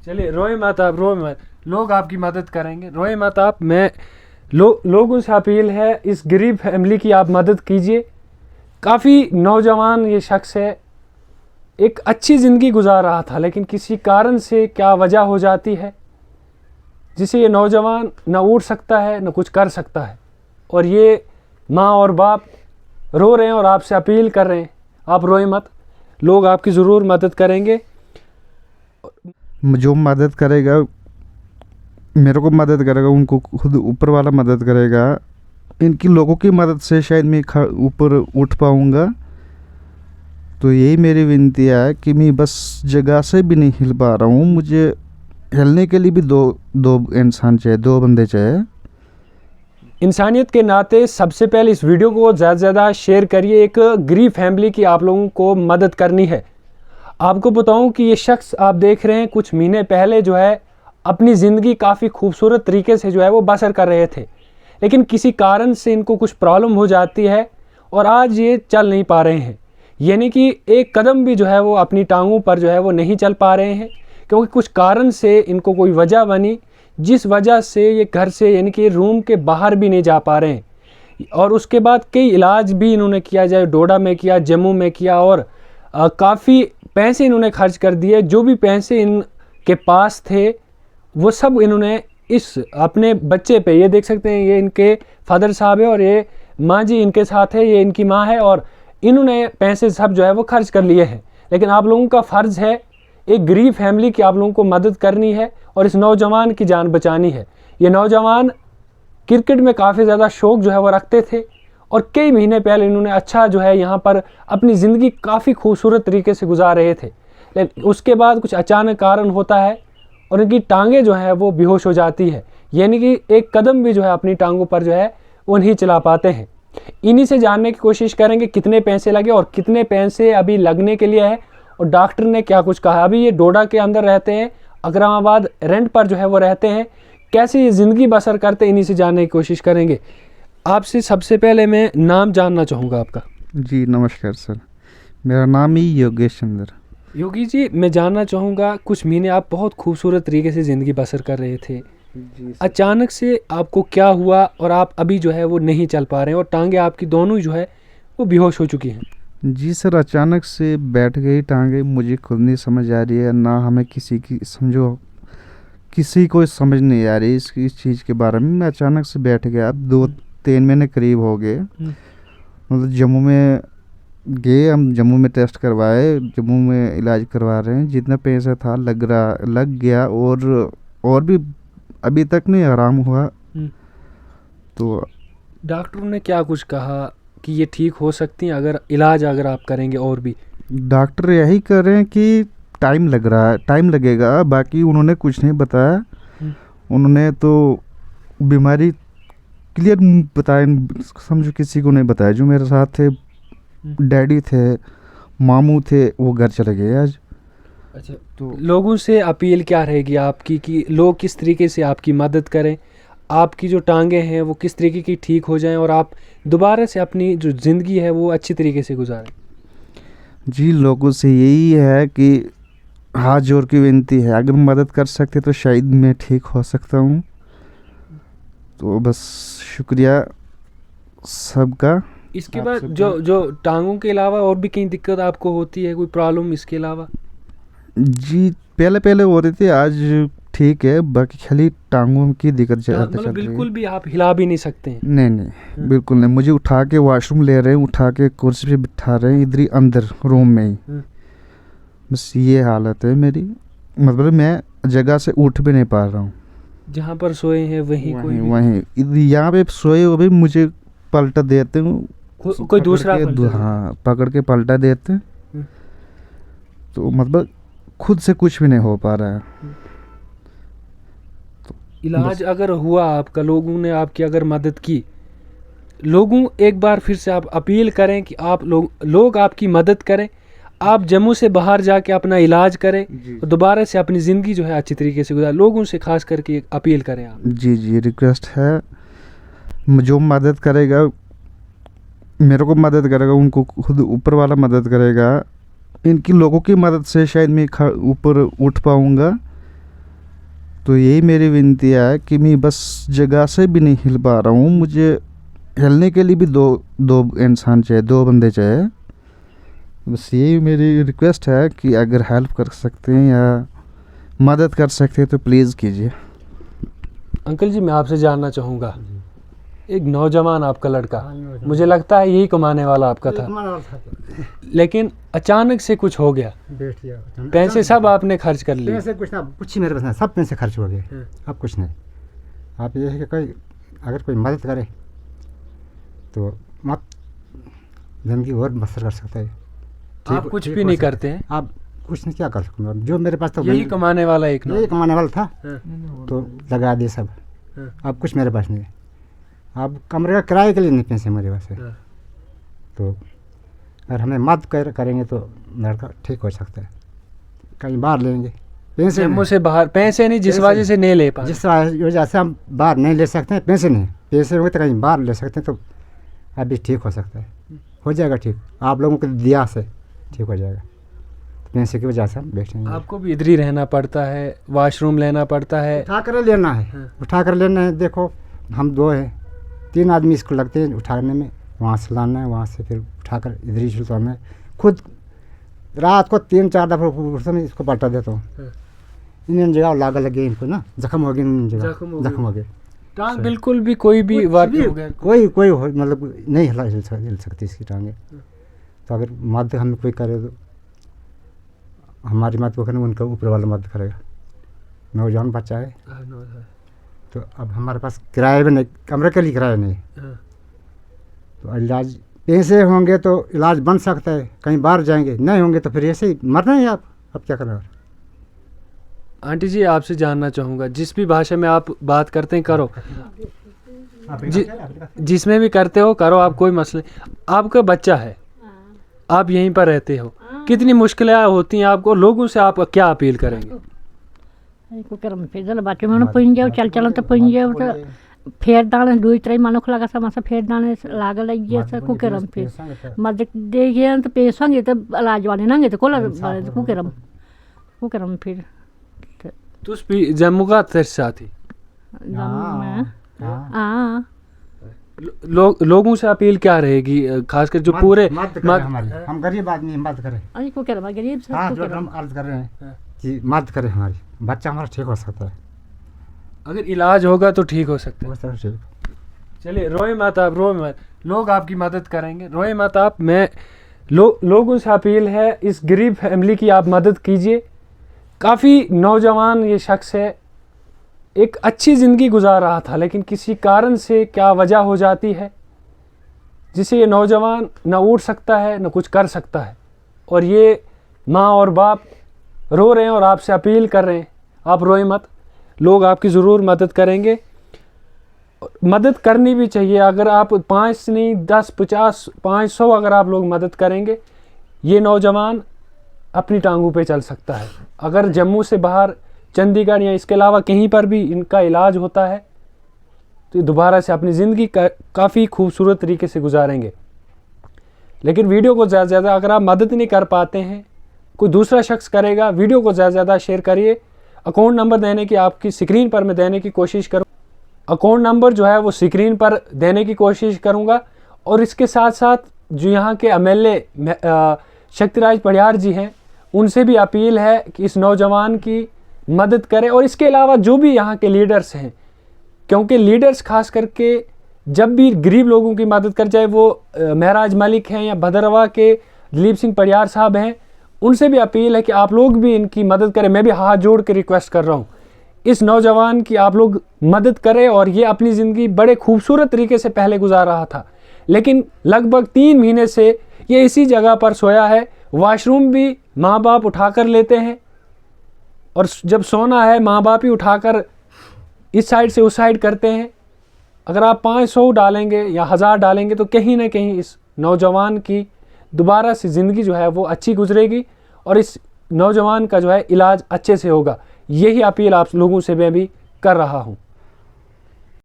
चलिए रोए मत आप, रोए मत, लोग आपकी मदद करेंगे, रोए मत आप। मैं लोगों से अपील है, इस गरीब फैमिली की आप मदद कीजिए। काफ़ी नौजवान ये शख्स है, एक अच्छी ज़िंदगी गुजार रहा था, लेकिन किसी कारण से क्या वजह हो जाती है जिसे ये नौजवान न उठ सकता है न कुछ कर सकता है, और ये माँ और बाप रो रहे हैं और आपसे अपील कर रहे हैं, आप रोए मत, लोग आपकी ज़रूर मदद करेंगे। जो मदद करेगा, मेरे को मदद करेगा, उनको खुद ऊपर वाला मदद करेगा। इनकी लोगों की मदद से शायद मैं ऊपर उठ पाऊँगा। तो यही मेरी विनती है कि मैं बस जगह से भी नहीं हिल पा रहा हूँ, मुझे हिलने के लिए भी दो इंसान चाहिए, दो बंदे चाहिए। इंसानियत के नाते सबसे पहले इस वीडियो को ज़्यादा से ज़्यादा शेयर करिए। एक गरीब फैमिली की आप लोगों को मदद करनी है। आपको बताऊं कि ये शख्स आप देख रहे हैं, कुछ महीने पहले जो है अपनी ज़िंदगी काफ़ी खूबसूरत तरीके से जो है वो बसर कर रहे थे, लेकिन किसी कारण से इनको कुछ प्रॉब्लम हो जाती है और आज ये चल नहीं पा रहे हैं। यानी कि एक कदम भी जो है वो अपनी टांगों पर जो है वो नहीं चल पा रहे हैं, क्योंकि कुछ कारण से इनको कोई वजह बनी, जिस वजह से ये घर से यानी कि रूम के बाहर भी नहीं जा पा रहे हैं। और उसके बाद कई इलाज भी इन्होंने किया, चाहे डोडा में किया, जम्मू में किया, और काफ़ी पैसे इन्होंने खर्च कर दिए। जो भी पैसे इनके पास थे वो सब इन्होंने इस अपने बच्चे पे, ये देख सकते हैं ये इनके फादर साहब है और ये माँ जी इनके साथ है, ये इनकी माँ है, और इन्होंने पैसे सब जो है वो खर्च कर लिए हैं। लेकिन आप लोगों का फ़र्ज़ है, एक गरीब फैमिली की आप लोगों को मदद करनी है और इस नौजवान की जान बचानी है। ये नौजवान क्रिकेट में काफ़ी ज़्यादा शौक़ जो है वो रखते थे और कई महीने पहले इन्होंने अच्छा जो है यहाँ पर अपनी ज़िंदगी काफ़ी खूबसूरत तरीके से गुजार रहे थे, लेकिन उसके बाद कुछ अचानक कारण होता है और इनकी टांगें जो है वो बेहोश हो जाती है, यानी कि एक कदम भी जो है अपनी टांगों पर जो है वो नहीं चला पाते हैं। इन्हीं से जानने की कोशिश करेंगे कितने पैसे लगे और कितने पैसे अभी लगने के लिए है, और डॉक्टर ने क्या कुछ कहा। अभी ये डोडा के अंदर रहते हैं, अकरामाबाद रेंट पर जो है वो रहते हैं, कैसे ये ज़िंदगी बसर करते हैं, इन्हीं से जानने की कोशिश करेंगे। आपसे सबसे पहले मैं नाम जानना चाहूँगा आपका। जी नमस्कार सर, मेरा नाम ही योगेश चंद्र। योगी जी, मैं जानना चाहूँगा, कुछ महीने आप बहुत खूबसूरत तरीके से ज़िंदगी बसर कर रहे थे, अचानक से आपको क्या हुआ और आप अभी जो है वो नहीं चल पा रहे हैं और टांगे आपकी दोनों जो है वो बेहोश हो चुकी हैं? जी सर, अचानक से बैठ गई टांगे, मुझे खुद नहीं समझ आ रही है, ना हमें किसी की समझो, किसी को समझ नहीं आ रही इस चीज़ के बारे में। मैं अचानक से बैठ गया, अब 2-3 महीने करीब हो गए। मतलब जम्मू में गए, हम जम्मू में टेस्ट करवाए, जम्मू में इलाज करवा रहे हैं, जितना पैसा था लग गया, और भी अभी तक नहीं आराम हुआ। तो डॉक्टरों ने क्या कुछ कहा कि ये ठीक हो सकती हैं अगर आप करेंगे? और भी डॉक्टर यही कर रहे हैं कि टाइम लगेगा, बाकी उन्होंने कुछ नहीं बताया। उन्होंने तो बीमारी क्लियर बताया, समझो किसी को नहीं बताया। जो मेरे साथ थे, डैडी थे, मामू थे, वो घर चले गए आज। अच्छा, तो लोगों से अपील क्या रहेगी आपकी कि लोग किस तरीके से आपकी मदद करें, आपकी जो टांगें हैं वो किस तरीके की ठीक हो जाएं और आप दोबारा से अपनी जो ज़िंदगी है वो अच्छी तरीके से गुजारें? जी, लोगों से यही है कि हाथ जोड़ की विनती है, अगर मदद कर सकते तो शायद मैं ठीक हो सकता हूँ। तो बस शुक्रिया सबका। इसके बाद जो टांगों के अलावा और भी कहीं दिक्कत आपको होती है, कोई प्रॉब्लम इसके अलावा? जी पहले हो रही थी, आज ठीक है, बाकी खाली टांगों की दिक्कत ज़्यादा चल रही है। बिल्कुल भी आप हिला भी नहीं सकते हैं? नहीं, बिल्कुल नहीं। मुझे उठा के वॉशरूम ले रहे हैं, उठा के कुर्सी पे बिठा रहे हैं, इधर ही अंदर रूम में ही। बस ये हालत है मेरी, मतलब मैं जगह से उठ भी नहीं पा रहा हूँ। जहाँ पर सोए हैं वहीं यहाँ पे सोए हुए भी मुझे पलटा देते हैं, कोई दूसरा हाँ पकड़ के पलटा देते हैं। तो मतलब खुद से कुछ भी नहीं हो पा रहा है। तो इलाज अगर हुआ आपका, लोगों ने आपकी अगर मदद की, लोगों एक बार फिर से आप अपील करें कि आप लोग आपकी मदद करें, आप जम्मू से बाहर जाके अपना इलाज करें और दोबारा से अपनी ज़िंदगी जो है अच्छी तरीके से गुजार। लोगों से खास करके एक अपील करें आप। जी रिक्वेस्ट है, जो मदद करेगा, मेरे को मदद करेगा, उनको खुद ऊपर वाला मदद करेगा। इनकी लोगों की मदद से शायद मैं ऊपर उठ पाऊँगा। तो यही मेरी विनती है कि मैं बस जगह से भी नहीं हिल पा रहा हूँ, मुझे हिलने के लिए भी दो इंसान चाहिए, 2 बंदे चाहिए। बस यही मेरी रिक्वेस्ट है कि अगर हेल्प कर सकते हैं या मदद कर सकते हैं तो प्लीज़ कीजिए। अंकल जी, मैं आपसे जानना चाहूँगा, एक नौजवान आपका लड़का, हाँ, नौजवान। मुझे लगता है यही कमाने वाला आपका था, लेकिन अचानक से कुछ हो गया, बैठ गया। पैसे सब आपने खर्च कर लिए। पैसे कुछ ना, कुछ ही मेरे पास नहीं, सब पैसे खर्च हो गए। हाँ। अब कुछ नहीं। आप ये है कि कोई अगर कोई मदद करे तो मत ज़िंदगी और बसर कर सकता है। आप कुछ भी नहीं करते हैं, आप कुछ नहीं, क्या कर सकूँगा? जो मेरे पास तो यही कमाने वाला एक यही कमाने वाला था, हाँ। तो लगा दिए सब। हाँ। अब कुछ मेरे पास नहीं है। अब कमरे का किराए के लिए नहीं पैसे मेरे पास है। हाँ। तो अगर हमें मदद करेंगे तो लड़का ठीक हो सकता है। कहीं बाहर लेंगे पैसे जम्मू नहीं। से बाहर पैसे नहीं, जिस पैसे वजह से नहीं ले पाए। जिस वजह से हम बाहर नहीं ले सकते हैं, पैसे नहीं, पैसे होंगे तो कहीं बाहर ले सकते हैं, तो अभी ठीक हो सकता है, हो जाएगा ठीक। आप लोगों को दिया से ठीक हो जाएगा। पैसे की वजह से हम बैठेंगे। आपको भी इधर ही रहना पड़ता है, वॉशरूम लेना पड़ता है। उठा कर लेना है। हाँ। उठा कर लेना है। देखो हम 2 हैं, 3 आदमी इसको लगते हैं उठाने में, वहाँ से लाना है, वहाँ से फिर उठा कर इधर ही सुलताना है। खुद रात को 3-4 दफ़ा में इसको पलटा देता हूँ। हाँ। इन जगह लागा लगे इनको ना, जख्म हो गए, इन जगह जख्म हो गए। टांग बिल्कुल भी कोई भी वर्क हो गया, कोई मतलब नहीं हिल सकती इसकी टांगे। तो अगर मदद हमें कोई करे तो हमारी मदद को करें, उनका ऊपर वाला मदद करेगा। नौजवान बच्चा है, तो अब हमारे पास किराए भी नहीं, कमरे के लिए किराया नहीं। हाँ। तो इलाज पैसे होंगे तो इलाज बन सकता है, कहीं बाहर जाएंगे, नहीं होंगे तो फिर ऐसे ही मरना है। आप अब क्या करना है? आंटी जी, आपसे जानना चाहूँगा, जिस भी भाषा में आप बात करते हैं करो, जिसमें भी करते हो करो, आप कोई मसले। आपका बच्चा है, आप यहीं पर रहते हो, कितनी मुश्किलें होती हैं आपको, लोगों से आप क्या अपील करेंगे? कुकर फिर बाकी में पुंज जाओ, चल तो पुंज जाओ, तो फेर दाने 2-3 मनुख लगा सा मसा फेर दाने लाग लगी से कुकरम फिर मद देखिए तो पेशेंगे तो इलाज वाले नंगे तो कोला कुकरम फिर तुस भी जम्मू का तेरे साथी हाँ। लोगों से अपील क्या रहेगी, खासकर जो पूरे हम गरीब आदमी मदद करें। अरे कुकरम गरीब से हाँ, जो हम अर्ज कर रहे हैं कि मदद करें, हमारी बच्चा हमारा ठीक हो सकता है। अगर इलाज होगा तो ठीक हो सकता है। वो सब ठीक। चलिए, रोए मत आप, रोए मत, लोग आपकी मदद करेंगे, रोए मत आप। मैं लोगों से अपील है, इस गरीब फैमिली की आप मदद कीजिए। काफ़ी नौजवान ये शख्स है, एक अच्छी ज़िंदगी गुजार रहा था, लेकिन किसी कारण से क्या वजह हो जाती है जिसे ये नौजवान न उठ सकता है न कुछ कर सकता है, और ये माँ और बाप रो रहे हैं और आपसे अपील कर रहे हैं, आप रोए मत, लोग आपकी ज़रूर मदद करेंगे। मदद करनी भी चाहिए। अगर आप 5 नहीं 10 50 500 अगर आप लोग मदद करेंगे, ये नौजवान अपनी टांगों पे चल सकता है। अगर जम्मू से बाहर चंडीगढ़ या इसके अलावा कहीं पर भी इनका इलाज होता है तो दोबारा से अपनी ज़िंदगी काफ़ी खूबसूरत तरीके से गुजारेंगे। लेकिन वीडियो को ज़्यादा से ज़्यादा, अगर आप मदद नहीं कर पाते हैं, कोई दूसरा शख्स करेगा, वीडियो को ज़्यादा से ज़्यादा शेयर करिए। अकाउंट नंबर देने की आपकी स्क्रीन पर मैं देने की कोशिश करूँ, अकाउंट नंबर जो है वो स्क्रीन पर देने की कोशिश करूँगा। और इसके साथ साथ जो यहाँ के MLA शक्तिराज पड़ियार जी हैं, उनसे भी अपील है कि इस नौजवान की मदद करें। और इसके अलावा जो भी यहाँ के लीडर्स हैं, क्योंकि लीडर्स खास करके जब भी गरीब लोगों की मदद कर, चाहे वो महराज मलिक हैं या भदरवा के दिलीप सिंह पड़ियार साहब हैं, उनसे भी अपील है कि आप लोग भी इनकी मदद करें। मैं भी हाथ जोड़ के रिक्वेस्ट कर रहा हूँ, इस नौजवान की आप लोग मदद करें। और ये अपनी ज़िंदगी बड़े खूबसूरत तरीके से पहले गुजार रहा था, लेकिन लगभग 3 महीने से ये इसी जगह पर सोया है। वॉशरूम भी माँ बाप उठा कर लेते हैं, और जब सोना है माँ बाप ही उठाकर इस साइड से उस साइड करते हैं। अगर आप 500 डालेंगे या 1000 डालेंगे तो कहीं ना कहीं इस नौजवान की दोबारा से ज़िंदगी जो है वो अच्छी गुजरेगी, और इस नौजवान का जो है इलाज अच्छे से होगा। यही अपील आप लोगों से मैं भी कर रहा हूँ।